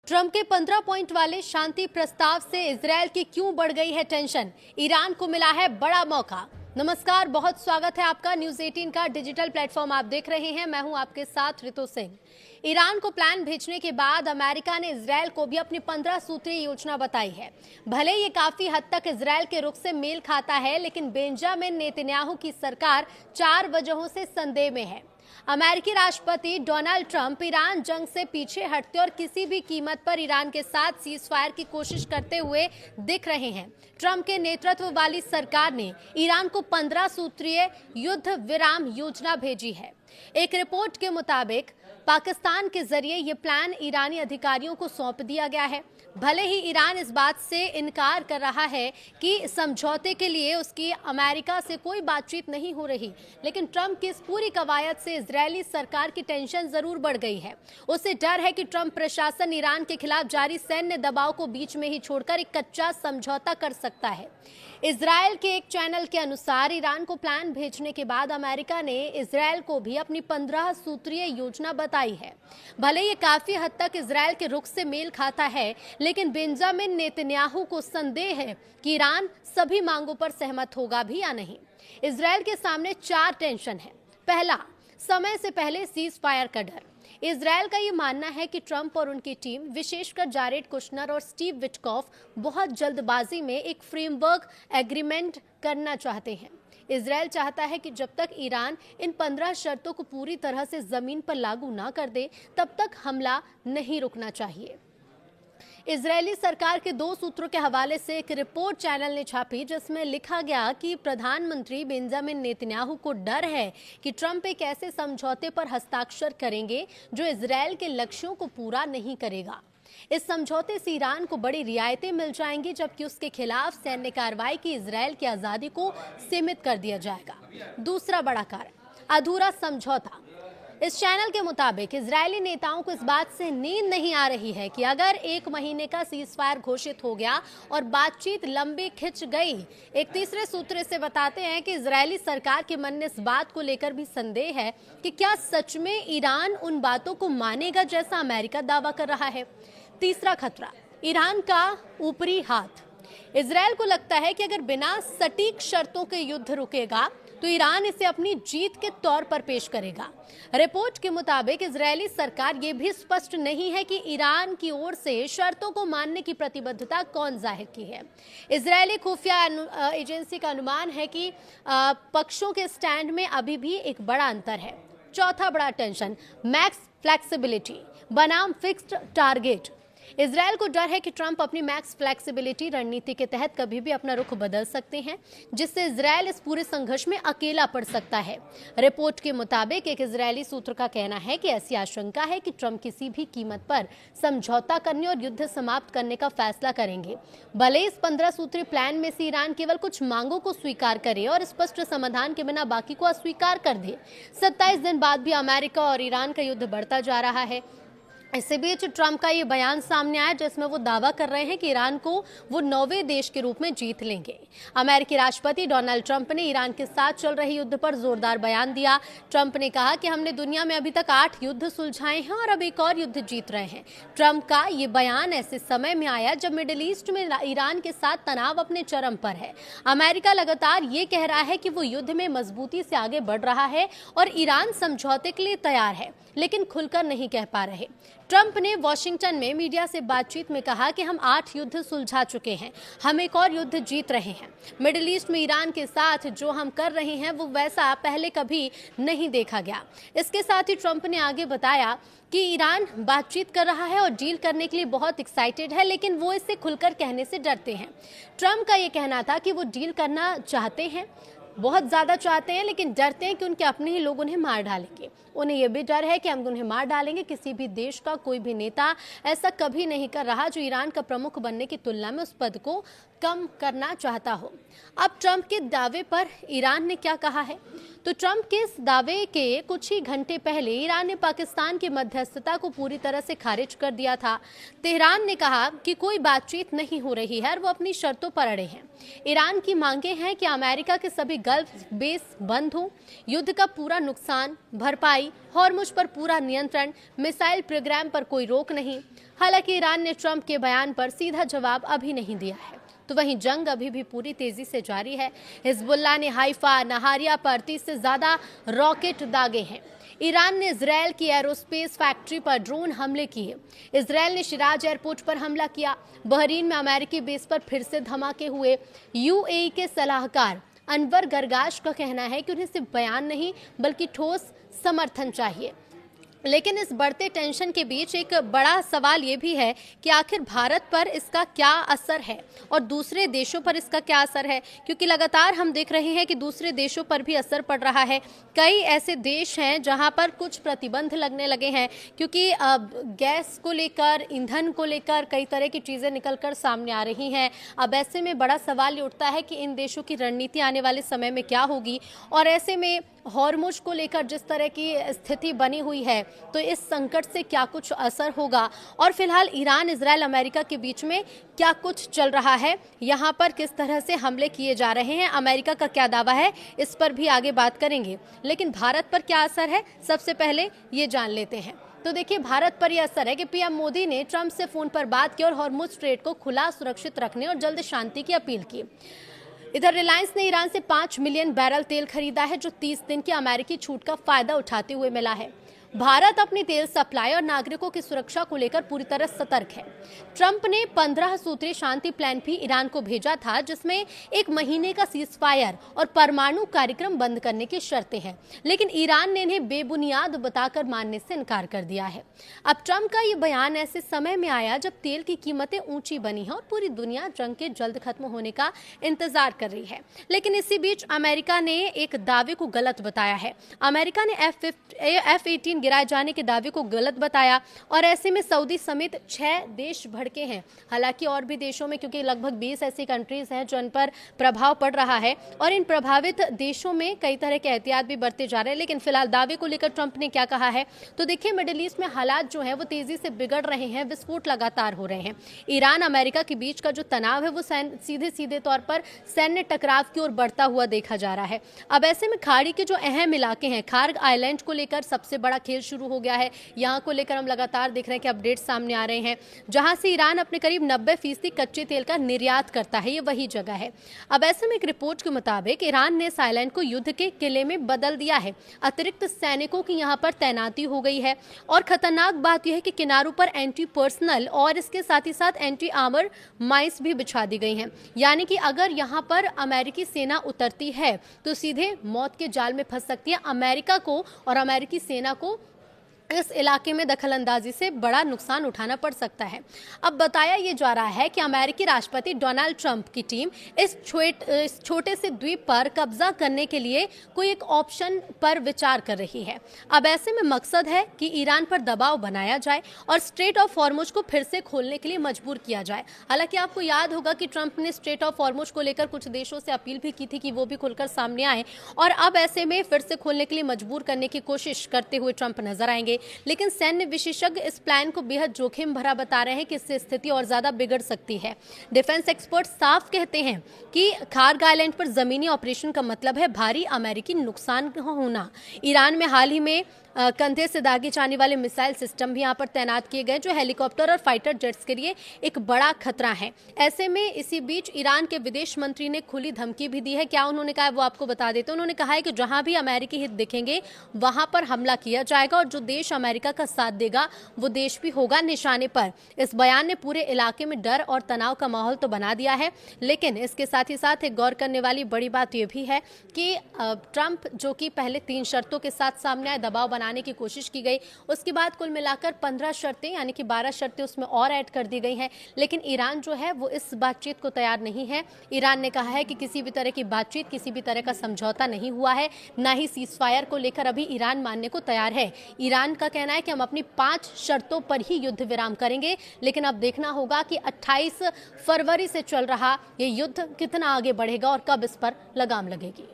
Trump के 15 point वाले शांति प्रस्ताव से इजरायल की क्यों बढ़ गई है टेंशन? ईरान को मिला है बड़ा मौका। नमस्कार, बहुत स्वागत है आपका। न्यूज 18 का डिजिटल प्लेटफॉर्म आप देख रहे हैं। मैं हूं आपके साथ ऋतु सिंह। ईरान को प्लान भेजने के बाद अमेरिका ने इजरायल को भी अपनी 15 सूत्रीय योजना बताई है। भले ये काफी हद तक इजरायल के रुख से मेल खाता है, लेकिन बेंजामिन नेतन्याहू की सरकार 4 वजहों से संदेह में है। अमेरिकी राष्ट्रपति डोनाल्ड ट्रंप ईरान जंग से पीछे हटते और किसी भी कीमत पर ईरान के साथ सीज फायर की कोशिश करते हुए दिख रहे हैं। ट्रंप के नेतृत्व वाली सरकार ने ईरान को 15 सूत्रीय युद्ध विराम योजना भेजी है। एक रिपोर्ट के मुताबिक पाकिस्तान के जरिए ये प्लान ईरानी अधिकारियों को सौंप दिया गया है। भले ही ईरान इस बात से इनकार कर रहा है कि समझौते के लिए उसकी अमेरिका से कोई बातचीत नहीं हो रही, लेकिन ट्रंप की इस पूरी कवायद से इजरायली सरकार की टेंशन जरूर बढ़ गई है। उसे डर है कि ट्रंप प्रशासन ईरान के खिलाफ जारी सैन्य दबाव को बीच में ही छोड़कर एक कच्चा समझौता कर सकता है। इजरायल के एक चैनल के अनुसार ईरान को प्लान भेजने के बाद अमेरिका ने इजरायल को भी अपनी 15 सूत्रीय योजना बताई है। भले ये काफी हद तक इजरायल के रुख से मेल खाता है, लेकिन बेंजामिन नेतन्याहू को संदेह है कि ईरान सभी मांगों पर सहमत होगा भी या नहीं। इजरायल के सामने 4 टेंशन है। पहला, समय से पहले सीज फायर का डर। इजरायल का ये मानना है कि ट्रंप और उनकी टीम, विशेषकर जारेड कुशनर और स्टीव विटकॉफ, बहुत जल्दबाजी में एक फ्रेमवर्क एग्रीमेंट करना चाहते हैं। इजरायल चाहता है कि जब तक ईरान इन 15 शर्तों को पूरी तरह से जमीन पर लागू ना कर दे, तब तक हमला नहीं रुकना चाहिए। इजरायली सरकार के 2 सूत्रों के हवाले से एक रिपोर्ट चैनल ने छापी, जिसमें लिखा गया कि प्रधानमंत्री बेंजामिन नेतन्याहू को डर है कि ट्रंप एक ऐसे समझौते पर हस्ताक्षर करेंगे जो इजरायल के लक्ष्यों को पूरा नहीं करेगा। इस समझौते से ईरान को बड़ी रियायतें मिल जाएंगी, जबकि उसके खिलाफ सैन्य कार्रवाई की इजरायल की आजादी को सीमित कर दिया जाएगा। दूसरा बड़ा कारण, अधूरा समझौता। इस चैनल के मुताबिक इजरायली नेताओं को इस बात से नींद नहीं आ रही है कि अगर 1 महीने का सीज फायर घोषित हो गया और बातचीत लंबी खिंच गई। एक तीसरे सूत्र से बताते हैं कि इजरायली सरकार के मन में इस बात को लेकर भी संदेह है कि क्या सच में ईरान उन बातों को मानेगा जैसा अमेरिका दावा कर रहा है। तीसरा खतरा, ईरान का ऊपरी हाथ। इजरायल को लगता है कि अगर बिना सटीक शर्तों के युद्ध रुकेगा तो ईरान इसे अपनी जीत के तौर पर पेश करेगा। रिपोर्ट के मुताबिक इजरायली सरकार ये भी स्पष्ट नहीं है कि ईरान की ओर से शर्तों को मानने की प्रतिबद्धता कौन जाहिर की है। इजरायली खुफिया एजेंसी का अनुमान है कि पक्षों के स्टैंड में अभी भी एक बड़ा अंतर है। चौथा बड़ा टेंशन, मैक्स फ्लेक्सिबिलिटी बनाम फिक्स्ड टारगेट। इजरायल को डर है कि ट्रंप अपनी मैक्स फ्लेक्सिबिलिटी रणनीति के तहत कभी भी अपना रुख बदल सकते हैं, जिससे इजरायल इस पूरे संघर्ष में अकेला पड़ सकता है। रिपोर्ट के मुताबिक एक इजरायली सूत्र का कहना है कि ऐसी आशंका है कि ट्रंप किसी भी कीमत पर समझौता करने और युद्ध समाप्त करने का फैसला करेंगे। भले इस 15 सूत्रीय प्लान में से ईरान केवल कुछ मांगों को स्वीकार करे और स्पष्ट समाधान के बिना बाकी को अस्वीकार कर दे। 27 दिन बाद भी अमेरिका और ईरान का युद्ध बढ़ता जा रहा है। इसी बीच ट्रंप का ये बयान सामने आया, जिसमें वो दावा कर रहे हैं कि ईरान को वो 9वें देश के रूप में जीत लेंगे। अमेरिकी राष्ट्रपति डोनाल्ड ट्रंप ने ईरान के साथ चल रहे युद्ध पर जोरदार बयान दिया। ट्रंप ने कहा कि हमने दुनिया में अभी तक 8 युद्ध सुलझाए हैं और अब एक और युद्ध जीत रहे हैं। ट्रंप का ये बयान ऐसे समय में आया जब मिडिल ईस्ट में ईरान के साथ तनाव अपने चरम पर है। अमेरिका लगातार ये कह रहा है कि वो युद्ध में मजबूती से आगे बढ़ रहा है और ईरान समझौते के लिए तैयार है, लेकिन खुलकर नहीं कह पा रहे। ट्रंप ने वॉशिंगटन में मीडिया से बातचीत में कहा कि हम 8 युद्ध सुलझा चुके हैं, हम एक और युद्ध जीत रहे हैं। मिडिल ईस्ट में ईरान के साथ जो हम कर रहे हैं वो वैसा पहले कभी नहीं देखा गया। इसके साथ ही ट्रंप ने आगे बताया कि ईरान बातचीत कर रहा है और डील करने के लिए बहुत एक्साइटेड है, लेकिन वो इसे खुलकर कहने से डरते हैं। ट्रंप का ये कहना था कि वो डील करना चाहते हैं, बहुत ज़्यादा चाहते हैं, लेकिन डरते हैं कि उनके अपने ही लोग उन्हें मार डालेंगे। उन्हें यह भी डर है कि हम उन्हें मार डालेंगे। किसी भी देश का कोई भी नेता ऐसा कभी नहीं कर रहा जो ईरान का प्रमुख बनने की तुलना में उस पद को कम करना चाहता हो। अब ट्रंप के दावे पर ईरान ने क्या कहा है? तो ट्रंप के इस दावे के कुछ ही घंटे पहले ईरान ने पाकिस्तान की मध्यस्थता को पूरी तरह से खारिज कर दिया था। तेहरान ने कहा कि कोई बातचीत नहीं हो रही है और वो अपनी शर्तों पर अड़े हैं। ईरान की मांगे हैं कि अमेरिका के सभी गल्फ बेस बंद हो, युद्ध का पूरा नुकसान भरपाई, हॉर्मुज पर पूरा नियंत्रण, मिसाइल प्रोग्राम पर कोई रोक नहीं, हालांकि ईरान ने ट्रंप के बयान पर सीधा जवाब अभी नहीं दिया है। तो वहीं जंग अभी भी पूरी तेजी से जारी है। हिजबुल्लाह ने हाइफा, नहारिया पर 30 से ज्यादा रॉकेट दागे हैं। ईरान ने इजरायल की एरोस्पेस फैक्ट्री पर ड्रोन हमले किए। इजरायल ने शिराज एयरपोर्ट पर हमला किया। बहरीन में अमेरिकी बेस पर फिर से धमाके हुए। यूएई के सलाहकार अनवर गरगाश का कहना है कि उन्हें सिर्फ बयान नहीं बल्कि ठोस समर्थन चाहिए। लेकिन इस बढ़ते टेंशन के बीच एक बड़ा सवाल ये भी है कि आखिर भारत पर इसका क्या असर है और दूसरे देशों पर इसका क्या असर है, क्योंकि लगातार हम देख रहे हैं कि दूसरे देशों पर भी असर पड़ रहा है। कई ऐसे देश हैं जहां पर कुछ प्रतिबंध लगने लगे हैं, क्योंकि अब गैस को लेकर, ईंधन को लेकर कई तरह की चीज़ें निकलकर सामने आ रही हैं। अब ऐसे में बड़ा सवाल ये उठता है कि इन देशों की रणनीति आने वाले समय में क्या होगी, और ऐसे में हॉर्मुज को लेकर जिस तरह की स्थिति बनी हुई है, तो इस संकट से क्या कुछ असर होगा, और फिलहाल ईरान, इजरायल, अमेरिका के बीच में क्या कुछ चल रहा है, यहाँ पर किस तरह से हमले किए जा रहे हैं, अमेरिका का क्या दावा है, इस पर भी आगे बात करेंगे। लेकिन भारत पर क्या असर है, सबसे पहले ये जान लेते हैं। तो देखिए, भारत पर यह असर है कि पीएम मोदी ने ट्रंप से फोन पर बात की और हॉर्मुज स्ट्रेट को खुला, सुरक्षित रखने और जल्द शांति की अपील की। इधर रिलायंस ने ईरान से 5 मिलियन बैरल तेल खरीदा है, जो 30 दिन की अमेरिकी छूट का फायदा उठाते हुए मिला है। भारत अपनी तेल सप्लाई और नागरिकों की सुरक्षा को लेकर पूरी तरह सतर्क है। ट्रंप ने 15 सूत्रीय शांति प्लान भी ईरान को भेजा था, जिसमें 1 महीने का सीज फायर और परमाणु कार्यक्रम बंद करने की शर्तें हैं, लेकिन ईरान ने इन्हें बेबुनियाद बताकर मानने से इनकार कर दिया है। अब ट्रंप का ये बयान ऐसे समय में आया जब तेल की कीमतें ऊंची बनी है और पूरी दुनिया जंग के जल्द खत्म होने का इंतजार कर रही है। लेकिन इसी बीच अमेरिका ने एक दावे को गलत बताया है। अमेरिका ने F-18 गिराए जाने के दावे को गलत बताया, और ऐसे में सऊदी समेत 6 देश भड़के हैं। हालांकि और भी देशों में, क्योंकि लगभग 20 ऐसी कंट्रीज हैं जिन पर प्रभाव पड़ रहा है, और इन प्रभावित देशों में कई तरह के एहतियात भी बरते जा रहे हैं। लेकिन फिलहाल दावे को लेकर ट्रंप ने क्या कहा है, तो देखिए, मिडिल ईस्ट में हालात जो है वो तेजी से बिगड़ रहे हैं, विस्फोट लगातार हो रहे हैं। ईरान अमेरिका के बीच का जो तनाव है वो सीधे सीधे तौर पर सैन्य टकराव की ओर बढ़ता हुआ देखा जा रहा है। अब ऐसे में खाड़ी के जो अहम इलाके हैं, खार्ग आइलैंड को लेकर सबसे बड़ा खेल शुरू हो गया है। यहाँ को लेकर हम लगातार देख रहे हैं कि अपडेट सामने आ रहे हैं, जहां से ईरान अपने करीब 90% कच्चे तेल का निर्यात करता है। ये वही जगह है। अब ऐसे में एक रिपोर्ट के मुताबिक ईरान ने इस आइलैंड को युद्ध के किले में बदल दिया है। अतिरिक्त सैनिकों की यहाँ पर तैनाती हो गई है, और खतरनाक बात यह है कि किनारों पर एंटी पर्सनल और इसके साथ ही साथ एंटी आर्मर माइंस भी बिछा दी गई हैं। यानी कि अगर यहाँ पर अमेरिकी सेना उतरती है तो सीधे मौत के जाल में फंस सकती है। अमेरिका को और अमेरिकी सेना को इस इलाके में दखलंदाजी से बड़ा नुकसान उठाना पड़ सकता है। अब बताया ये जा रहा है कि अमेरिकी राष्ट्रपति डोनाल्ड ट्रंप की टीम इस छोटे से द्वीप पर कब्जा करने के लिए कोई एक ऑप्शन पर विचार कर रही है। अब ऐसे में मकसद है कि ईरान पर दबाव बनाया जाए और स्ट्रेट ऑफ हॉर्मुज को फिर से खोलने के लिए मजबूर किया जाए। हालांकि आपको याद होगा कि ट्रंप ने स्ट्रेट ऑफ हॉर्मुज को लेकर कुछ देशों से अपील भी की थी कि वो भी खुलकर सामने आए, और अब ऐसे में फिर से खोलने के लिए मजबूर करने की कोशिश करते हुए ट्रंप नजर आएंगे। लेकिन सैन्य विशेषज्ञ इस प्लान को बेहद जोखिम भरा बता रहे हैं कि इससे स्थिति और ज्यादा बिगड़ सकती है। डिफेंस एक्सपर्ट साफ कहते हैं कि खार्ग आइलैंड पर जमीनी ऑपरेशन का मतलब है भारी अमेरिकी नुकसान होना। ईरान में हाल ही में कंधे से दागे जाने वाले मिसाइल सिस्टम भी यहाँ पर तैनात किए गए, जो हेलीकॉप्टर और फाइटर जेट्स के लिए एक बड़ा खतरा है। ऐसे में इसी बीच ईरान के विदेश मंत्री ने खुली धमकी भी दी है। क्या उन्होंने कहा है वो आपको बता देते हैं। उन्होंने कहा है कि जहां भी अमेरिकी हित दिखेंगे वहां पर हमला किया जाएगा, और जो देश अमेरिका का साथ देगा वो देश भी होगा निशाने पर। इस बयान ने पूरे इलाके में डर और तनाव का माहौल तो बना दिया है, लेकिन इसके साथ ही साथ एक गौर करने वाली बड़ी बात यह भी है कि ट्रंप, जो कि पहले 3 शर्तों के साथ सामने आए, दबाव बनाने की कोशिश की गई, उसके बाद कुल मिलाकर 15 शर्तें यानी कि 12 शर्तें उसमें और ऐड कर दी गई हैं। लेकिन ईरान जो है वो इस बातचीत को तैयार नहीं है। ईरान ने कहा है कि किसी भी तरह की बातचीत, किसी भी तरह का समझौता नहीं हुआ है, ना ही सीज फायर को लेकर अभी ईरान मानने को तैयार है। ईरान का कहना है कि हम अपनी 5 शर्तों पर ही युद्ध विराम करेंगे, लेकिन अब देखना होगा कि 28 फरवरी से चल रहा ये युद्ध कितना आगे बढ़ेगा और कब इस पर लगाम लगेगी।